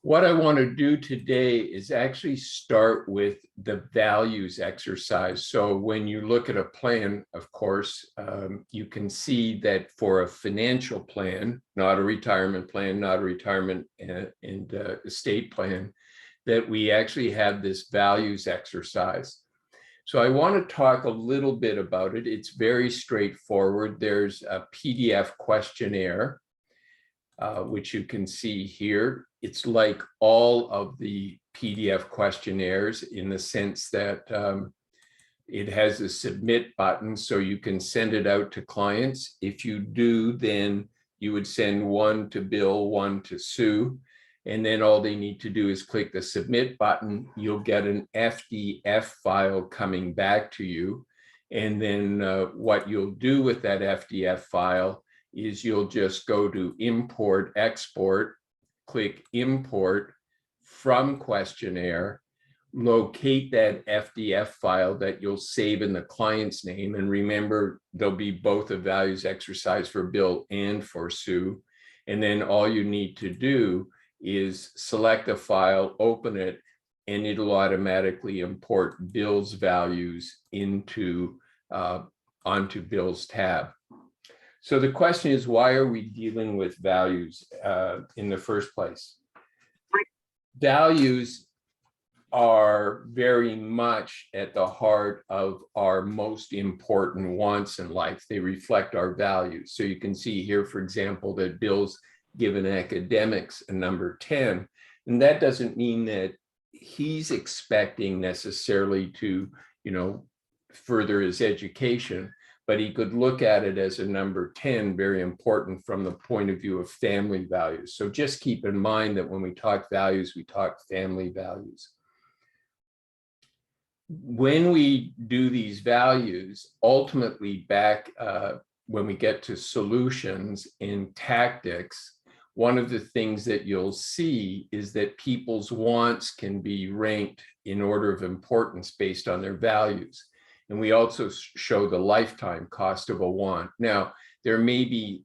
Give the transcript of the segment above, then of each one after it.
What I want to do today is actually start with the values exercise. So when you look at a plan, of course, you can see that for a financial plan, not a retirement plan, not a retirement and estate plan, that we actually have this values exercise. So I want to talk a little bit about it. It's very straightforward. There's a PDF questionnaire, which you can see here. It's like all of the PDF questionnaires in the sense that it has a submit button, so you can send it out to clients. If you do, then you would send one to Bill, one to Sue, and then all they need to do is click the submit button. You'll get an FDF file coming back to you. And then what you'll do with that FDF file is you'll just go to import, export, click import from questionnaire, locate that FDF file that you'll save in the client's name. And remember, there'll be both a values exercise for Bill and for Sue. And then all you need to do is select a file, open it, and it'll automatically import Bill's values into onto Bill's tab. So the question is, why are we dealing with values in the first place? Values are very much at the heart of our most important wants in life. They reflect our values. So you can see here, for example, that Bill's given academics a number 10, and that doesn't mean that he's expecting necessarily to, further his education, but he could look at it as a number 10, very important from the point of view of family values. So just keep in mind that when we talk values, we talk family values. When we do these values, ultimately back when we get to solutions and tactics, one of the things that you'll see is that people's wants can be ranked in order of importance based on their values. And we also show the lifetime cost of a want. Now, there may be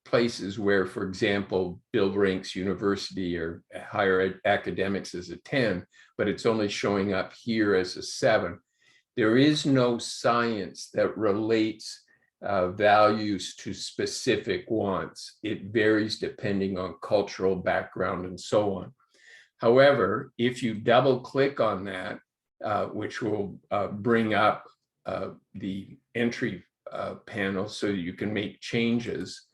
places where, for example, Bill ranks university or higher academics as a 10, but it's only showing up here as a 7. There is no science that relates values to specific wants. It varies depending on cultural background and so on. However, if you double click on that, which will bring up the entry panel so you can make changes,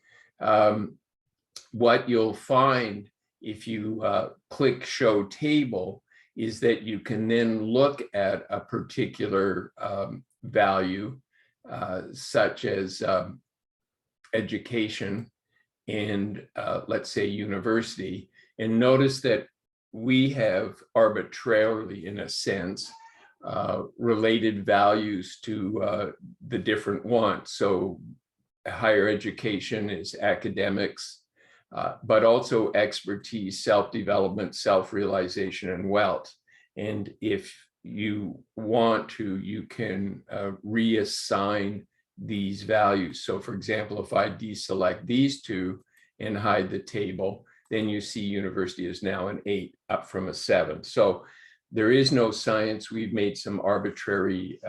what you'll find if you click show table is that you can then look at a particular value, such as education and let's say university, and notice that we have arbitrarily, in a sense, related values to the different wants. So higher education is academics, but also expertise, self-development, self-realization, and wealth. And if you want to, you can reassign these values. So for example, if I deselect these two and hide the table, then you see university is now an 8, up from a 7. So there is no science. We've made some arbitrary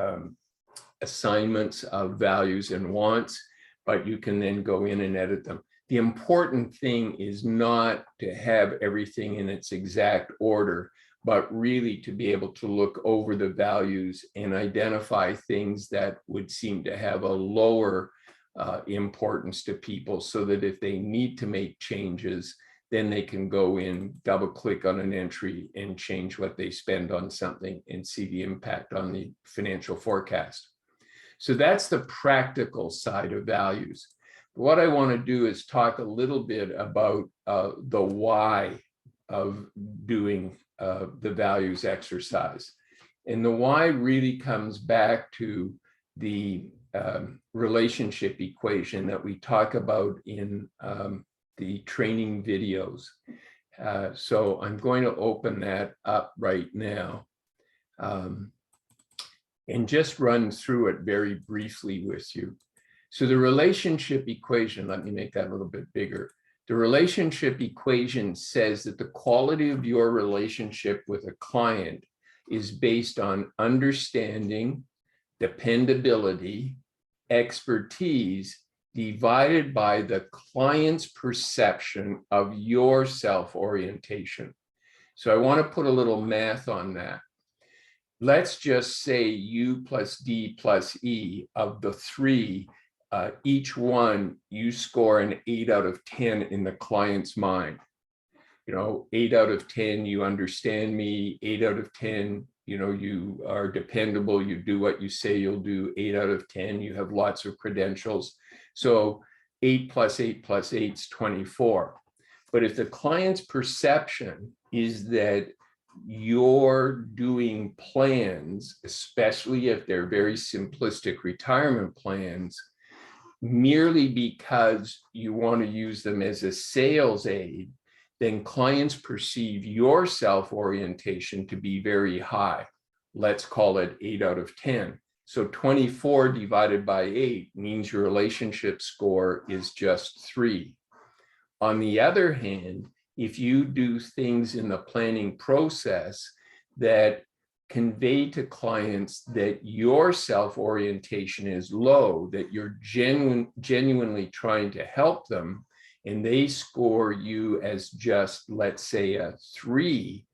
assignments of values and wants, but you can then go in and edit them. The important thing is not to have everything in its exact order, but really to be able to look over the values and identify things that would seem to have a lower importance to people, so that if they need to make changes, then they can go in, double click on an entry and change what they spend on something and see the impact on the financial forecast. So that's the practical side of values. What I want to do is talk a little bit about the why of doing the values exercise. And the why really comes back to the relationship equation that we talk about in the training videos. So I'm going to open that up right now and just run through it very briefly with you. So the relationship equation, let me make that a little bit bigger. The relationship equation says that the quality of your relationship with a client is based on understanding, dependability, expertise, divided by the client's perception of your self-orientation. So I want to put a little math on that. Let's just say U plus D plus E of the three, each one you score an 8 out of 10 in the client's mind. 8 out of 10, you understand me. 8 out of 10, you are dependable. You do what you say you'll do. 8 out of 10, you have lots of credentials. So 8 plus 8 plus 8 is 24. But if the client's perception is that you're doing plans, especially if they're very simplistic retirement plans, merely because you want to use them as a sales aid, then clients perceive your self-orientation to be very high. Let's call it 8 out of 10. So 24 divided by 8 means your relationship score is just 3. On the other hand, if you do things in the planning process that convey to clients that your self-orientation is low, that you're genuinely trying to help them, and they score you as just, let's say, a 3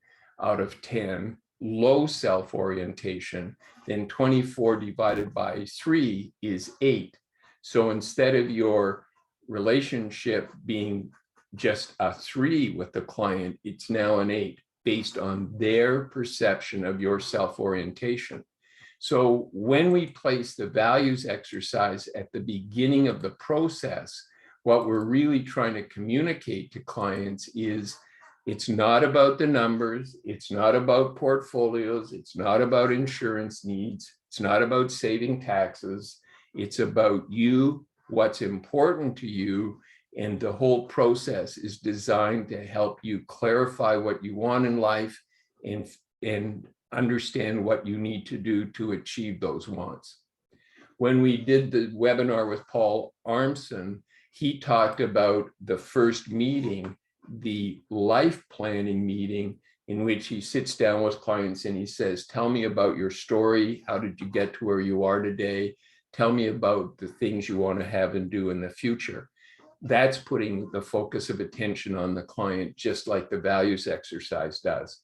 out of 10, low self-orientation, then 24 divided by 3 is 8. So instead of your relationship being just a 3 with the client, it's now an 8 based on their perception of your self-orientation. So when we place the values exercise at the beginning of the process, what we're really trying to communicate to clients is it's not about the numbers, it's not about portfolios, it's not about insurance needs, it's not about saving taxes, it's about you, what's important to you, and the whole process is designed to help you clarify what you want in life and understand what you need to do to achieve those wants. When we did the webinar with Paul Armson, he talked about the first meeting, the life planning meeting, in which he sits down with clients and he says, tell me about your story. How did you get to where you are today? Tell me about the things you want to have and do in the future. That's putting the focus of attention on the client, just like the values exercise does.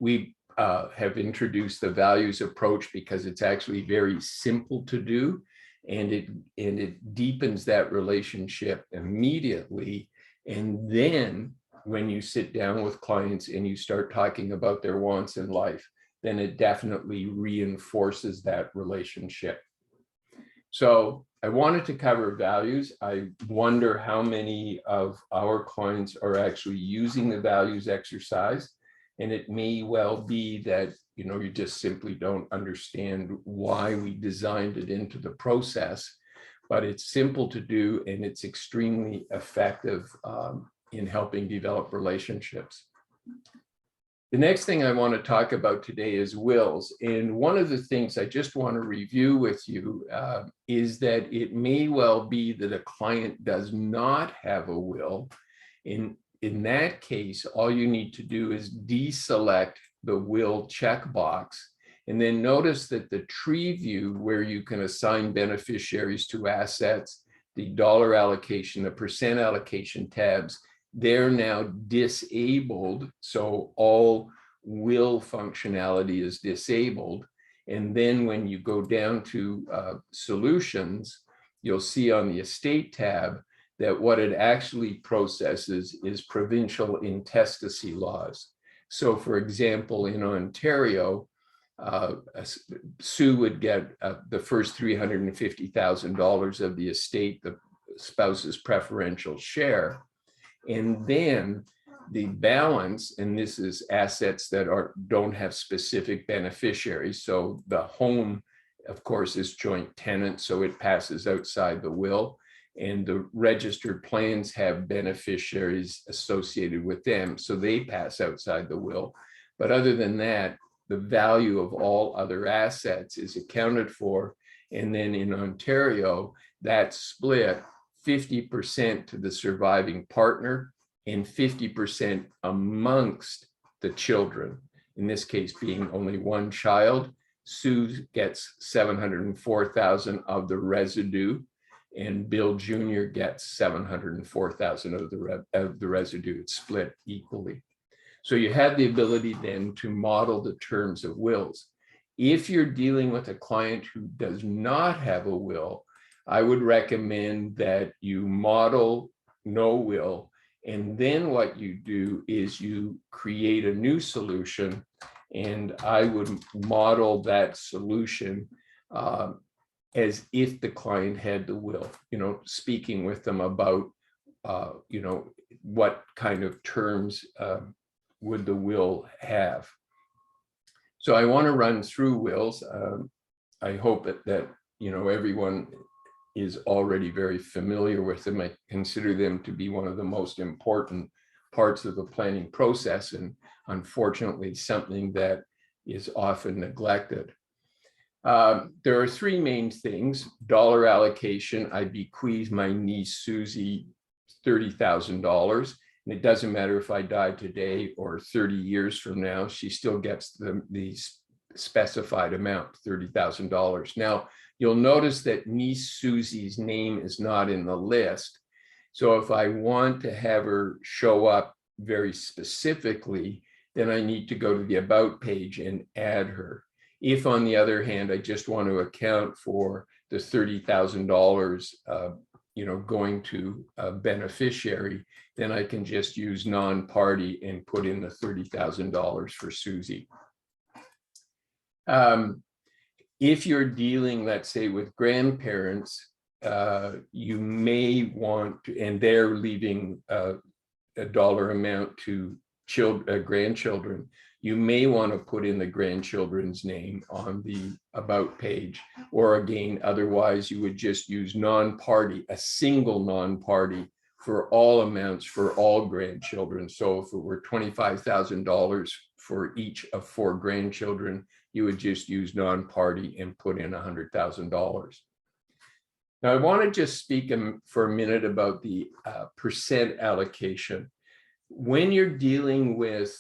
We have introduced the values approach because it's actually very simple to do, and it deepens that relationship immediately. And then when you sit down with clients and you start talking about their wants in life, then it definitely reinforces that relationship. So I wanted to cover values. I wonder how many of our clients are actually using the values exercise. And it may well be that, you just simply don't understand why we designed it into the process, but it's simple to do and it's extremely effective in helping develop relationships. The next thing I want to talk about today is wills. And one of the things I just want to review with you is that it may well be that a client does not have a will. In that case, all you need to do is deselect the will checkbox. And then notice that the tree view, where you can assign beneficiaries to assets, the dollar allocation, the percent allocation tabs, they're now disabled. So all will functionality is disabled. And then when you go down to solutions, you'll see on the estate tab that what it actually processes is provincial intestacy laws. So for example, in Ontario, Sue would get the first $350,000 of the estate, the spouse's preferential share. And then the balance, and this is assets that don't have specific beneficiaries. So the home, of course, is joint tenant, so it passes outside the will. And the registered plans have beneficiaries associated with them, so they pass outside the will. But other than that, the value of all other assets is accounted for. And then in Ontario, that's split 50% to the surviving partner and 50% amongst the children. In this case, being only one child, Sue gets $704,000 of the residue, and Bill Jr. gets $704,000 of the residue. It's split equally. So you have the ability then to model the terms of wills. If you're dealing with a client who does not have a will, I would recommend that you model no will, and then what you do is you create a new solution, and I would model that solution as if the client had the will, speaking with them about, what kind of terms would the will have. So I want to run through wills. I hope that everyone is already very familiar with them. I consider them to be one of the most important parts of the planning process, and unfortunately something that is often neglected. There are three main things. Dollar allocation. I bequeath my niece Susie $30,000. And it doesn't matter if I die today or 30 years from now, she still gets the specified amount, $30,000. Now, you'll notice that niece Susie's name is not in the list. So if I want to have her show up very specifically, then I need to go to the About page and add her. If, on the other hand, I just want to account for the $30,000 going to a beneficiary, then I can just use non-party and put in the $30,000 for Susie. If you're dealing, let's say, with grandparents, you may want to, and they're leaving a dollar amount to grandchildren, you may want to put in the grandchildren's name on the About page, or again, otherwise you would just use non-party, a single non-party for all amounts for all grandchildren. So if it were $25,000 for each of 4 grandchildren, you would just use non-party and put in $100,000. Now I want to just speak for a minute about the percent allocation. When you're dealing with,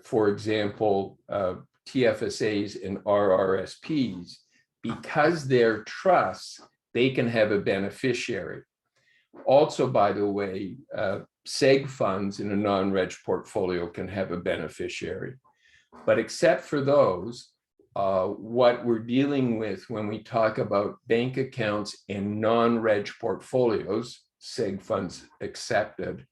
for example, TFSAs and RRSPs, because they're trusts, they can have a beneficiary. Also, by the way, seg funds in a non-reg portfolio can have a beneficiary. But except for those, what we're dealing with when we talk about bank accounts and non-reg portfolios, seg funds accepted,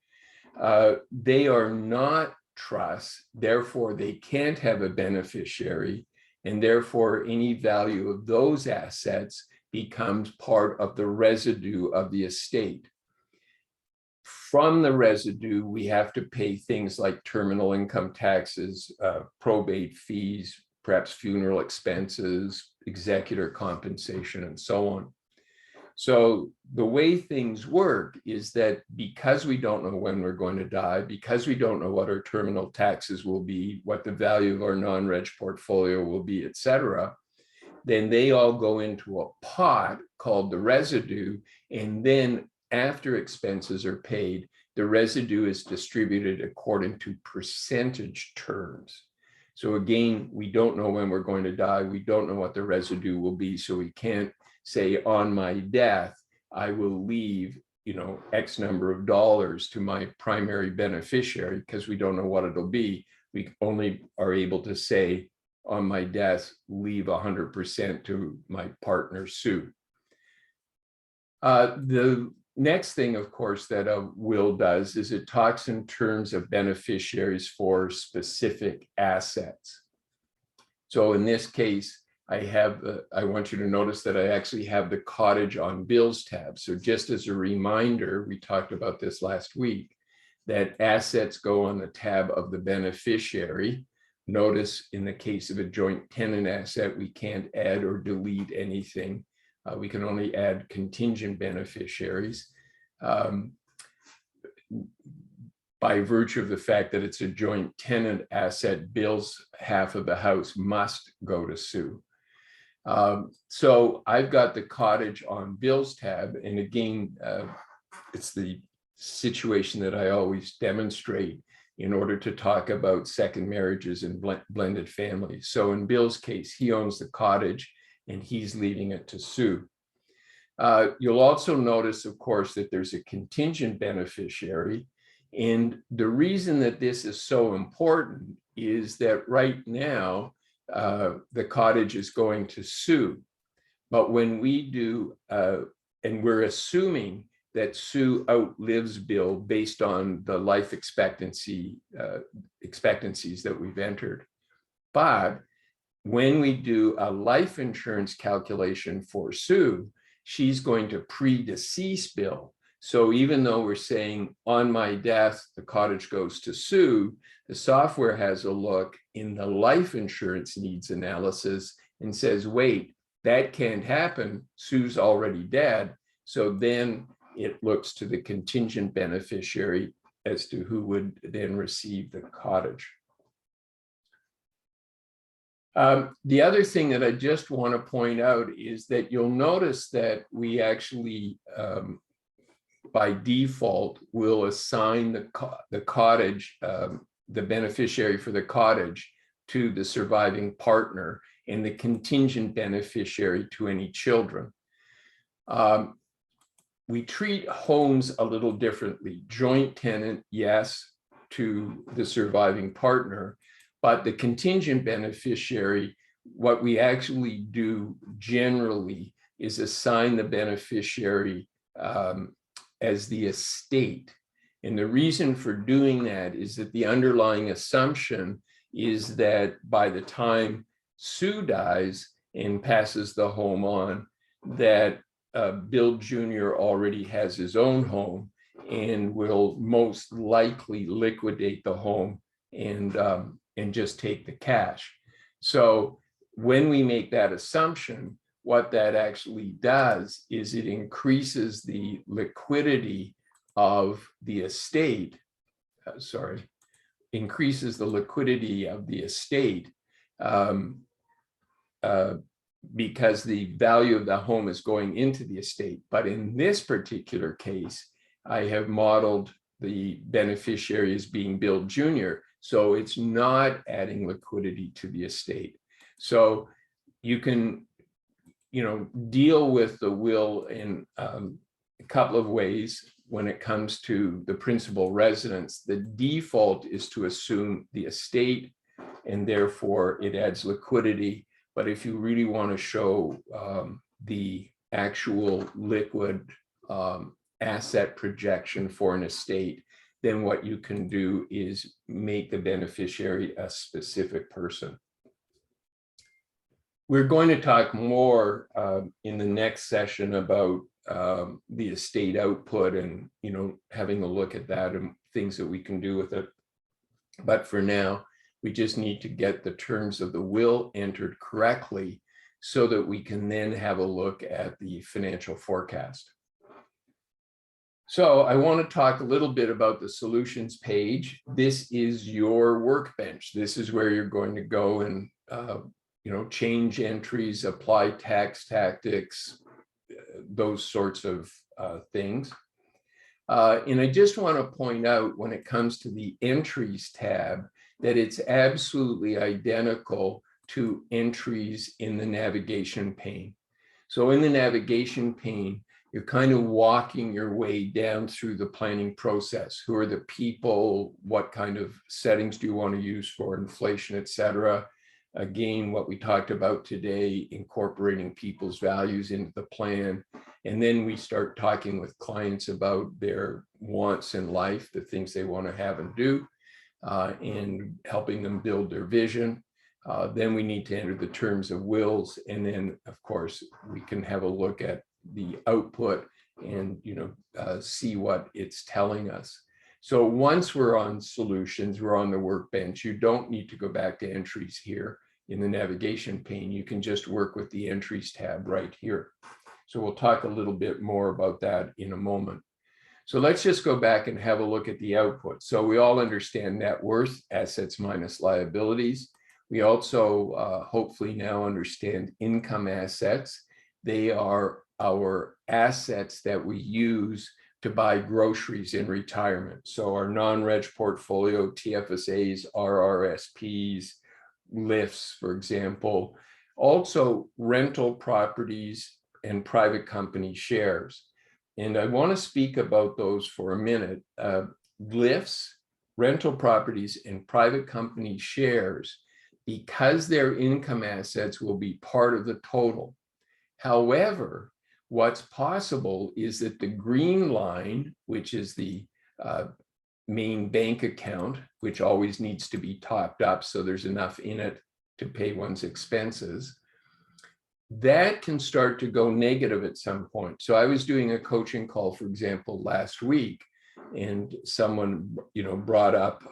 they are not trusts, therefore they can't have a beneficiary, and therefore any value of those assets becomes part of the residue of the estate. From the residue, we have to pay things like terminal income taxes, probate fees, perhaps funeral expenses, executor compensation, and so on. So the way things work is that because we don't know when we're going to die, because we don't know what our terminal taxes will be, what the value of our non-reg portfolio will be, et cetera, then they all go into a pot called the residue. And then after expenses are paid, the residue is distributed according to percentage terms. So again, we don't know when we're going to die. We don't know what the residue will be. So we can't say on my death, I will leave, X number of dollars to my primary beneficiary, because we don't know what it'll be. We only are able to say on my death, leave 100% to my partner, Sue. The next thing, of course, that a will does is it talks in terms of beneficiaries for specific assets. So in this case, I want you to notice that I actually have the cottage on bills tab. So just as a reminder, we talked about this last week, that assets go on the tab of the beneficiary. Notice in the case of a joint tenant asset, we can't add or delete anything. We can only add contingent beneficiaries. By virtue of the fact that it's a joint tenant asset, Bill's half of the house must go to Sue. So I've got the cottage on Bill's tab. And again, it's the situation that I always demonstrate in order to talk about second marriages and blended families. So in Bill's case, he owns the cottage and he's leaving it to Sue. You'll also notice, of course, that there's a contingent beneficiary. And the reason that this is so important is that right now, the cottage is going to Sue. But when we do, and we're assuming that Sue outlives Bill based on the life expectancies that we've entered. But when we do a life insurance calculation for Sue, she's going to predecease Bill. So even though we're saying on my death, the cottage goes to Sue, the software has a look in the life insurance needs analysis and says, wait, that can't happen. Sue's already dead. So then it looks to the contingent beneficiary as to who would then receive the cottage. The other thing that I just want to point out is that you'll notice that we actually, by default, will assign the cottage, the beneficiary for the cottage to the surviving partner and the contingent beneficiary to any children. We treat homes a little differently. Joint tenant, yes, to the surviving partner, but the contingent beneficiary, what we actually do generally is assign the beneficiary as the estate. And the reason for doing that is that the underlying assumption is that by the time Sue dies and passes the home on, that Bill Jr. already has his own home and will most likely liquidate the home and just take the cash. So when we make that assumption, what that actually does is it increases the liquidity of the estate, increases the liquidity of the estate because the value of the home is going into the estate. But in this particular case, I have modeled the beneficiary as being Bill Jr., so it's not adding liquidity to the estate. So you can, deal with the will in a couple of ways. When it comes to the principal residence, the default is to assume the estate, and therefore it adds liquidity. But if you really want to show the actual liquid asset projection for an estate, then what you can do is make the beneficiary a specific person. We're going to talk more in the next session about the estate output and, having a look at that and things that we can do with it. But for now, we just need to get the terms of the will entered correctly so that we can then have a look at the financial forecast. So I want to talk a little bit about the solutions page. This is your workbench. This is where you're going to go and change entries, apply tax tactics, those sorts of things. And I just want to point out, when it comes to the entries tab, that it's absolutely identical to entries in the navigation pane. So in the navigation pane, you're kind of walking your way down through the planning process. Who are the people? What kind of settings do you want to use for inflation, et cetera? Again, what we talked about today, incorporating people's values into the plan. And then we start talking with clients about their wants in life, the things they want to have and do, and helping them build their vision. Then we need to enter the terms of wills. And then, of course, we can have a look at the output and see what it's telling us. So once we're on solutions, we're on the workbench. You don't need to go back to entries here in the navigation pane. You can just work with the entries tab right here. So we'll talk a little bit more about that in a moment. So let's just go back and have a look at the output. So we all understand net worth, assets minus liabilities. We also hopefully now understand income assets. They are our assets that we use to buy groceries in retirement. So our non-reg portfolio, TFSAs, RRSPs, lifts, for example, also rental properties and private company shares. And I want to speak about those for a minute. Lifts, rental properties, and private company shares, because their income assets will be part of the total. However, what's possible is that the green line, which is the main bank account, which always needs to be topped up so there's enough in it to pay one's expenses, that can start to go negative at some point. So I was doing a coaching call, for example, last week, and someone, brought up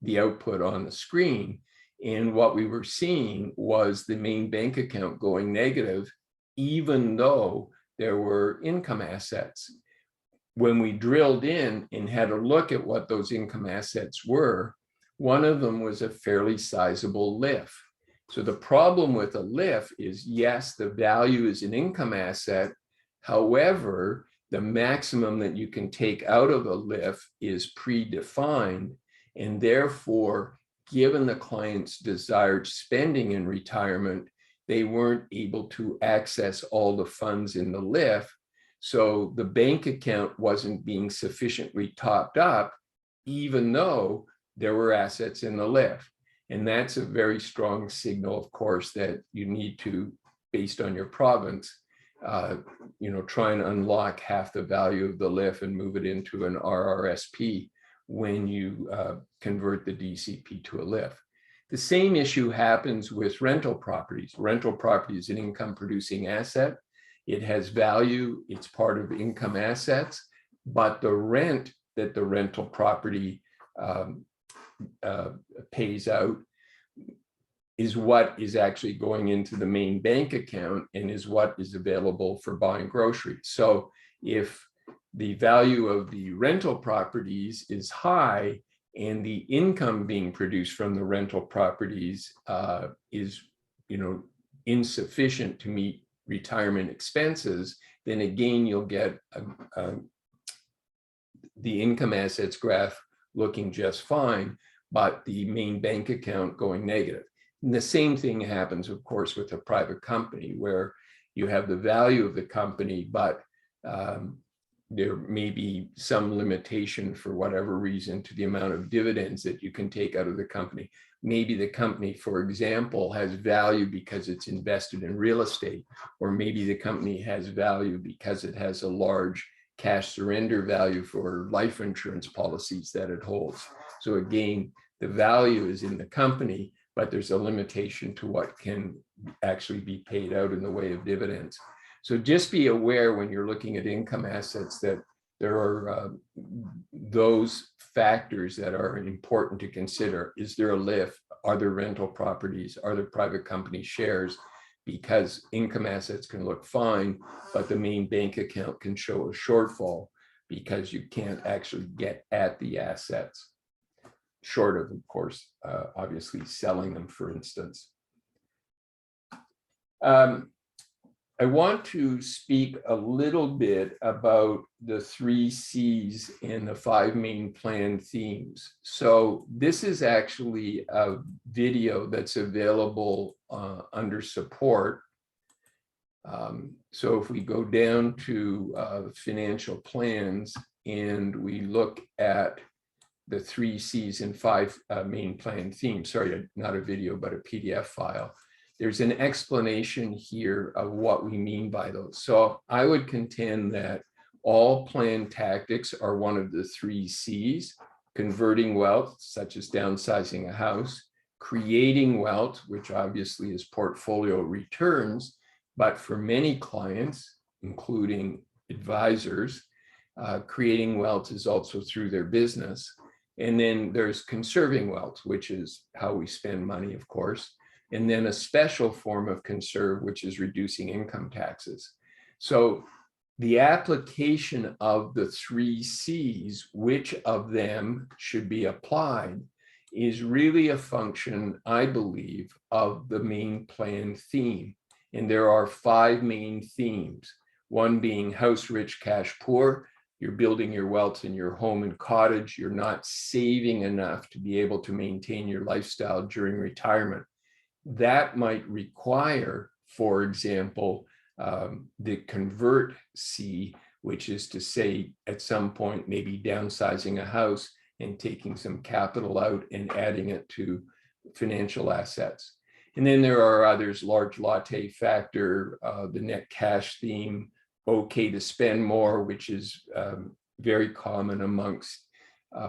the output on the screen. And what we were seeing was the main bank account going negative, even though there were income assets. When we drilled in and had a look at what those income assets were, one of them was a fairly sizable LIF. So the problem with a LIF is, yes, the value is an income asset. However, the maximum that you can take out of a LIF is predefined. And therefore, given the client's desired spending in retirement, they weren't able to access all the funds in the LIF. So the bank account wasn't being sufficiently topped up, even though there were assets in the LIF. And that's a very strong signal, of course, that you need to, based on your province, try and unlock half the value of the LIF and move it into an RRSP when you convert the DCP to a LIF. The same issue happens with rental properties. Rental property is an income producing asset. It has value, it's part of income assets, but the rent that the rental property pays out is what is actually going into the main bank account and is what is available for buying groceries. So if the value of the rental properties is high and the income being produced from the rental properties is insufficient to meet retirement expenses, then again you'll get the income assets graph looking just fine, but the main bank account going negative. And the same thing happens, of course, with a private company where you have the value of the company, but there may be some limitation for whatever reason to the amount of dividends that you can take out of the company. Maybe the company, for example, has value because it's invested in real estate, or maybe the company has value because it has a large cash surrender value for life insurance policies that it holds. So again, the value is in the company, but there's a limitation to what can actually be paid out in the way of dividends. So just be aware when you're looking at income assets that there are those factors that are important to consider. Is there a LIF? Are there rental properties? Are there private company shares? Because income assets can look fine, but the main bank account can show a shortfall because you can't actually get at the assets, short of course, obviously selling them, for instance. I want to speak a little bit about the 3 C's in the 5 main plan themes. So this is actually a video that's available under support. So if we go down to financial plans and we look at the 3 C's and 5 main plan themes, sorry, not a video, but a PDF file. There's an explanation here of what we mean by those. So I would contend that all plan tactics are one of the 3 C's: converting wealth, such as downsizing a house; creating wealth, which obviously is portfolio returns, but for many clients, including advisors, creating wealth is also through their business. And then there's conserving wealth, which is how we spend money, of course. And then a special form of conserve, which is reducing income taxes. So the application of the 3 C's, which of them should be applied, is really a function, I believe, of the main plan theme. And there are 5 main themes, one being house rich, cash poor. You're building your wealth in your home and cottage. You're not saving enough to be able to maintain your lifestyle during retirement. That might require, for example, the convert C, which is to say, at some point, maybe downsizing a house and taking some capital out and adding it to financial assets. And then there are others, large latte factor, the net cash theme, okay to spend more, which is very common amongst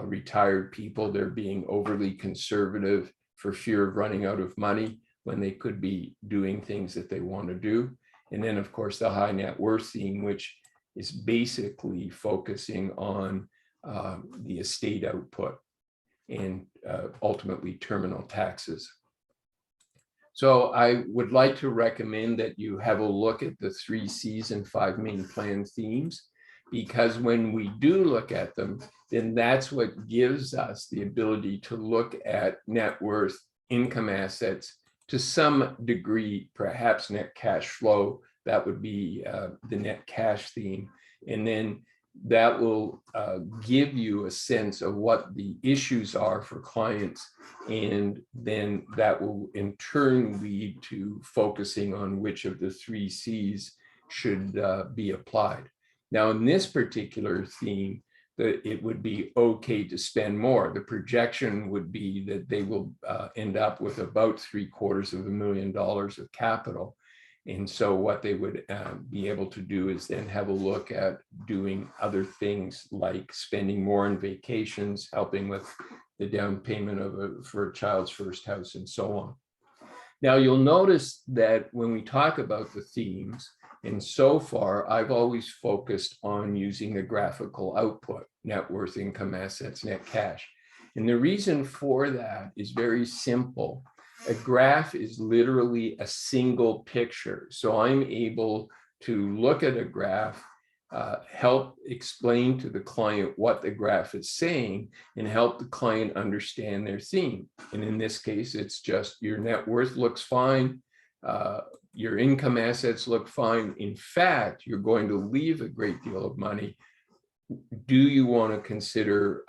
retired people. They're being overly conservative for fear of running out of money when they could be doing things that they want to do. And then, of course, the high net worth theme, which is basically focusing on the estate output and ultimately terminal taxes. So I would like to recommend that you have a look at the 3 C's and 5 main plan themes, because when we do look at them, then that's what gives us the ability to look at net worth, income assets, to some degree, perhaps net cash flow. That would be the net cash theme. And then that will give you a sense of what the issues are for clients. And then that will in turn lead to focusing on which of the 3 C's should be applied. Now, in this particular theme, it would be okay to spend more. The projection would be that they will end up with about $750,000 of capital. And so what they would be able to do is then have a look at doing other things like spending more on vacations, helping with the down payment for a child's first house, and so on. Now, you'll notice that when we talk about the themes, and so far, I've always focused on using the graphical output, net worth, income assets, net cash. And the reason for that is very simple. A graph is literally a single picture. So I'm able to look at a graph, help explain to the client what the graph is saying, and help the client understand their theme. And in this case, it's just your net worth looks fine. Your income assets look fine. In fact, you're going to leave a great deal of money. Do you want to consider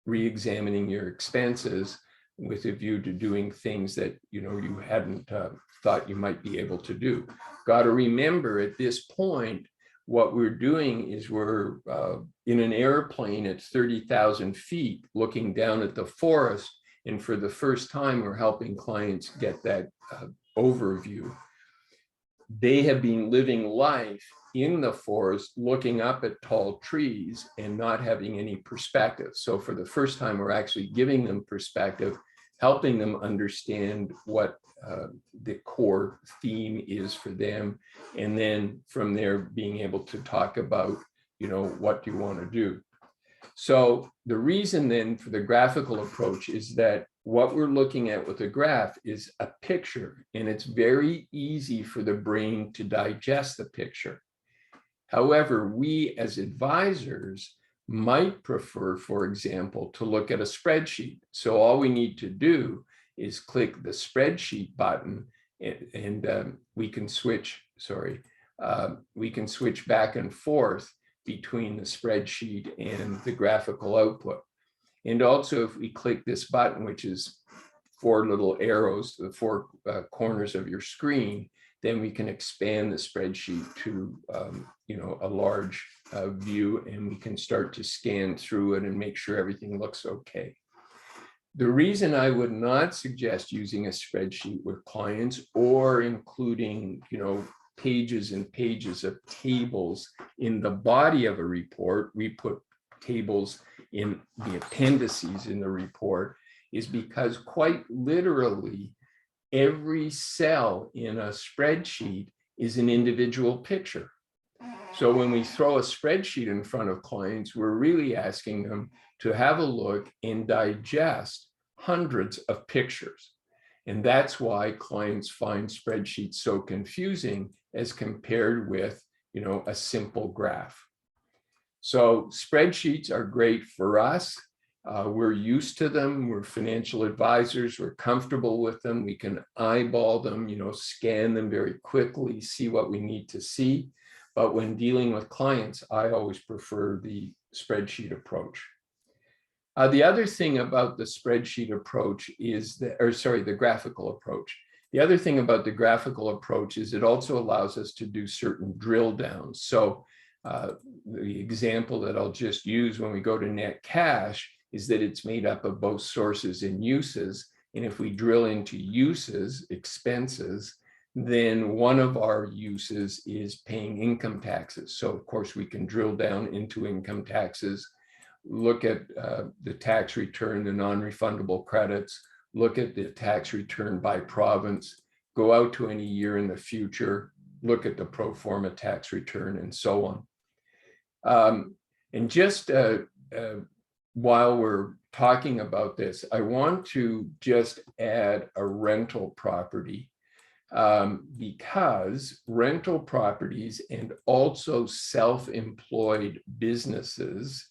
re-examining your expenses with a view to doing things that you hadn't thought you might be able to do? Got to remember, at this point, what we're doing is we're in an airplane at 30,000 feet looking down at the forest. And for the first time, we're helping clients get that overview. They have been living life in the forest, looking up at tall trees and not having any perspective. So for the first time, we're actually giving them perspective, helping them understand what the core theme is for them. And then from there, being able to talk about, what do you want to do? So the reason then for the graphical approach is that what we're looking at with a graph is a picture, and it's very easy for the brain to digest the picture. However, we as advisors might prefer, for example, to look at a spreadsheet. So all we need to do is click the spreadsheet button, and we can switch back and forth between the spreadsheet and the graphical output. And also, if we click this button, which is 4 little arrows to the 4 corners of your screen, then we can expand the spreadsheet to a large view, and we can start to scan through it and make sure everything looks okay. The reason I would not suggest using a spreadsheet with clients or including pages and pages of tables in the body of a report, we put tables in the appendices in the report, is because quite literally every cell in a spreadsheet is an individual picture. So when we throw a spreadsheet in front of clients, we're really asking them to have a look and digest hundreds of pictures. And that's why clients find spreadsheets so confusing as compared with, a simple graph. So spreadsheets are great for us. We're used to them. We're financial advisors. We're comfortable with them. We can eyeball them, scan them very quickly, see what we need to see. But when dealing with clients, I always prefer the spreadsheet approach. The other thing about the spreadsheet approach is the graphical approach. The other thing about the graphical approach is it also allows us to do certain drill downs. So the example that I'll just use when we go to net cash is that it's made up of both sources and uses. And if we drill into uses, expenses, then one of our uses is paying income taxes. So of course we can drill down into income taxes, look at the tax return, the non-refundable credits, look at the tax return by province, go out to any year in the future, look at the pro forma tax return, and so on. And just while we're talking about this, I want to just add a rental property because rental properties and also self-employed businesses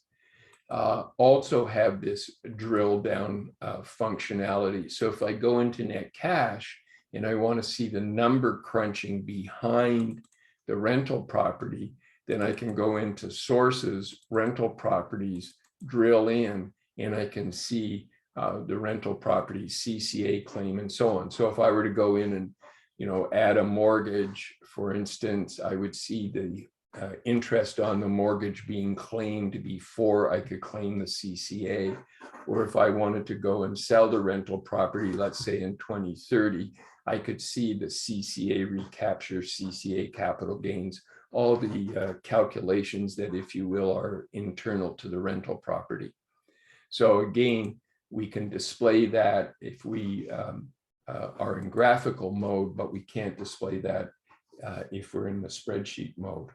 also have this drill down functionality. So if I go into net cash and I want to see the number crunching behind the rental property, then I can go into sources, rental properties, drill in, and I can see the rental property CCA claim and so on. So if I were to go in and add a mortgage, for instance, I would see the interest on the mortgage being claimed before I could claim the CCA. Or if I wanted to go and sell the rental property, let's say in 2030, I could see the CCA recapture, CCA capital gains, all the calculations that, if you will, are internal to the rental property. So again, we can display that if we are in graphical mode, but we can't display that if we're in the spreadsheet mode.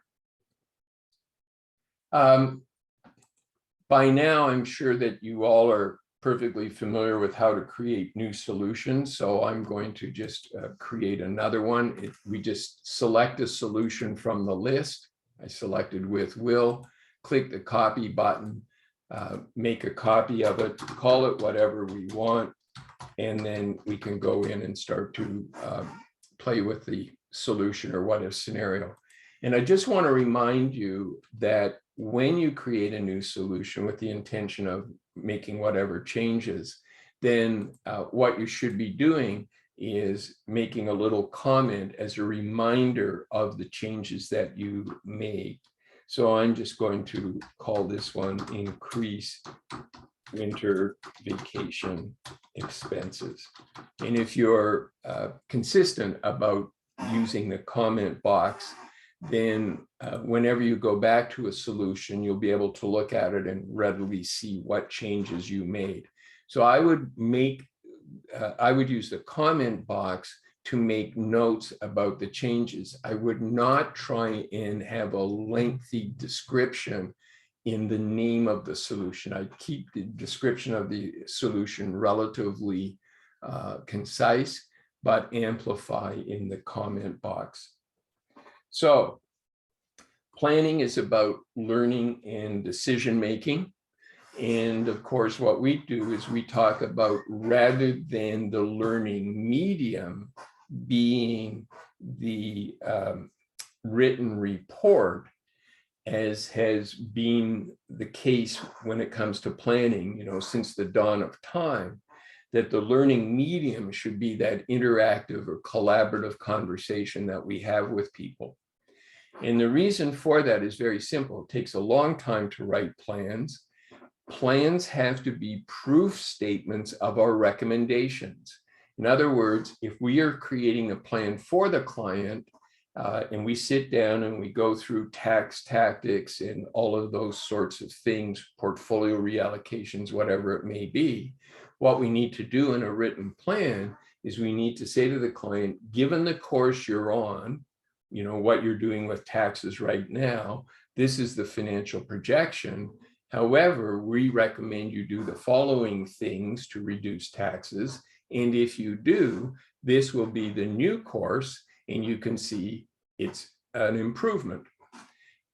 By now, I'm sure that you all are perfectly familiar with how to create new solutions. So I'm going to just create another one. We just select a solution from the list. I selected with Will, click the copy button, make a copy of it, call it whatever we want, and then we can go in and start to play with the solution or what if scenario. And I just want to remind you that when you create a new solution with the intention of making whatever changes, then what you should be doing is making a little comment as a reminder of the changes that you made. So I'm just going to call this one increase winter vacation expenses. And if you're consistent about using the comment box, then whenever you go back to a solution, you'll be able to look at it and readily see what changes you made. So I would use the comment box to make notes about the changes. I would not try and have a lengthy description in the name of the solution. I keep the description of the solution relatively concise, but amplify in the comment box. So planning is about learning and decision making. And of course, what we do is we talk about, rather than the learning medium being the written report, as has been the case when it comes to planning, since the dawn of time, that the learning medium should be that interactive or collaborative conversation that we have with people. And the reason for that is very simple. It takes a long time to write plans. Plans have to be proof statements of our recommendations. In other words, if we are creating a plan for the client and we sit down and we go through tax tactics and all of those sorts of things, portfolio reallocations, whatever it may be, what we need to do in a written plan is we need to say to the client, given the course you're on, what you're doing with taxes right now, this is the financial projection. However, we recommend you do the following things to reduce taxes. And if you do, this will be the new course, and you can see it's an improvement.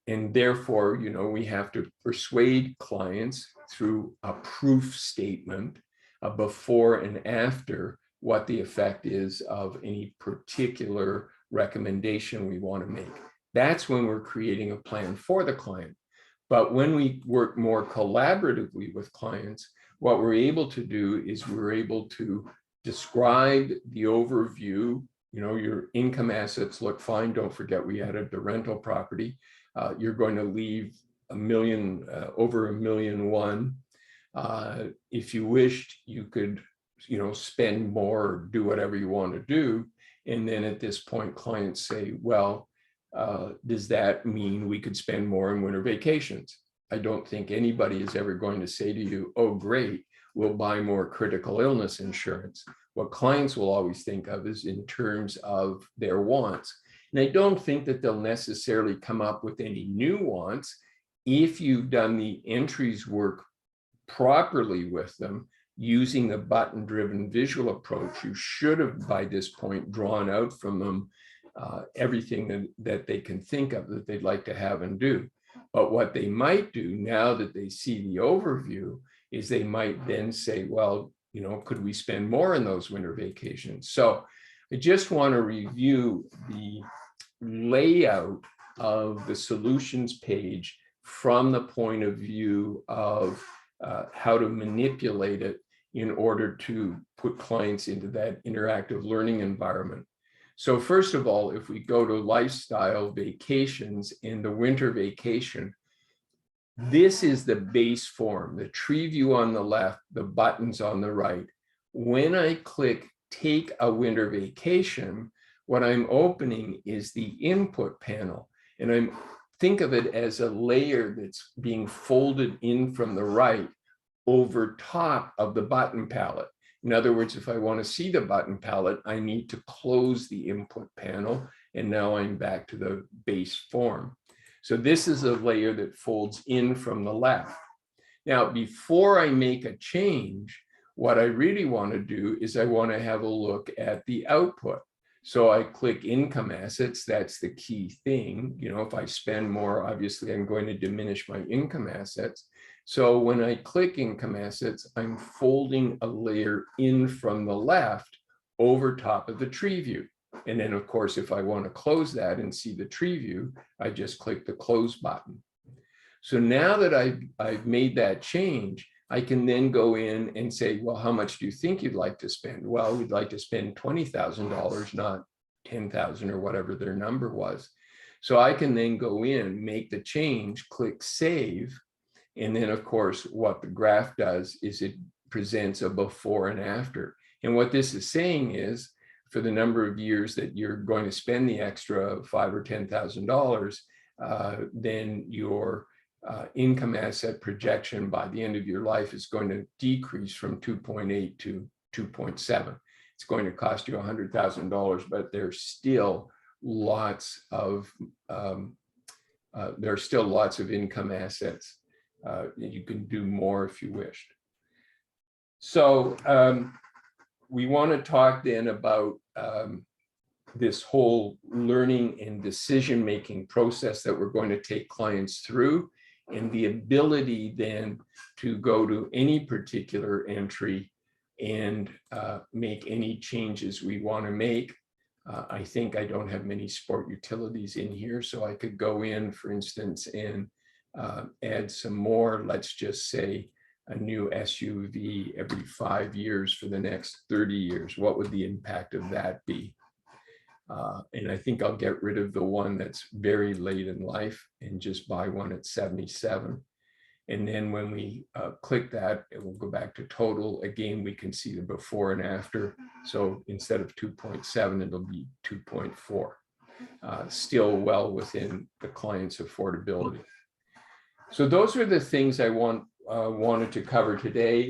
And therefore, we have to persuade clients through a proof statement, a before and after, what the effect is of any particular recommendation we want to make. That's when we're creating a plan for the client. But when we work more collaboratively with clients, what we're able to do is we're able to describe the overview. Your income assets look fine. Don't forget we added the rental property. You're going to leave over $1.1 million. If you wished, you could, spend more or do whatever you want to do. And then at this point, clients say, well, does that mean we could spend more on winter vacations? I don't think anybody is ever going to say to you, oh, great, we'll buy more critical illness insurance. What clients will always think of is in terms of their wants. And I don't think that they'll necessarily come up with any new wants. If you've done the entries work properly with them, using the button-driven visual approach, you should have by this point drawn out from them everything that they can think of that they'd like to have and do. But what they might do now that they see the overview is they might then say, well, could we spend more in those winter vacations? So I just want to review the layout of the solutions page from the point of view of how to manipulate it in order to put clients into that interactive learning environment. So first of all, if we go to lifestyle vacations in the winter vacation, this is the base form, the tree view on the left, the buttons on the right. When I click take a winter vacation, what I'm opening is the input panel. And think of it as a layer that's being folded in from the right over top of the button palette. In other words, if I want to see the button palette, I need to close the input panel. And now I'm back to the base form. So this is a layer that folds in from the left. Now, before I make a change, what I really want to do is I want to have a look at the output. So I click income assets. That's the key thing. If I spend more, obviously I'm going to diminish my income assets. So when I click income assets, I'm folding a layer in from the left over top of the tree view. And then of course, if I want to close that and see the tree view, I just click the close button. So now that I've made that change, I can then go in and say, well, how much do you think you'd like to spend? Well, we'd like to spend $20,000, not $10,000 or whatever their number was. So I can then go in, make the change, click save. And then of course, what the graph does is it presents a before and after. And what this is saying is for the number of years that you're going to spend the extra $5,000 or $10,000, then your income asset projection by the end of your life is going to decrease from 2.8 to 2.7. It's going to cost you $100,000, but there's still lots of income assets. You can do more if you wished. So we want to talk then about this whole learning and decision-making process that we're going to take clients through, and the ability then to go to any particular entry and make any changes we want to make. I think I don't have many sport utilities in here, so I could go in, for instance, and add some more, let's just say a new SUV every 5 years for the next 30 years. What would the impact of that be? And I think I'll get rid of the one that's very late in life and just buy one at 77. And then when we click that, it will go back to total. Again, we can see the before and after. So instead of 2.7, it'll be 2.4. Still well within the client's affordability. So those are the things I wanted to cover today.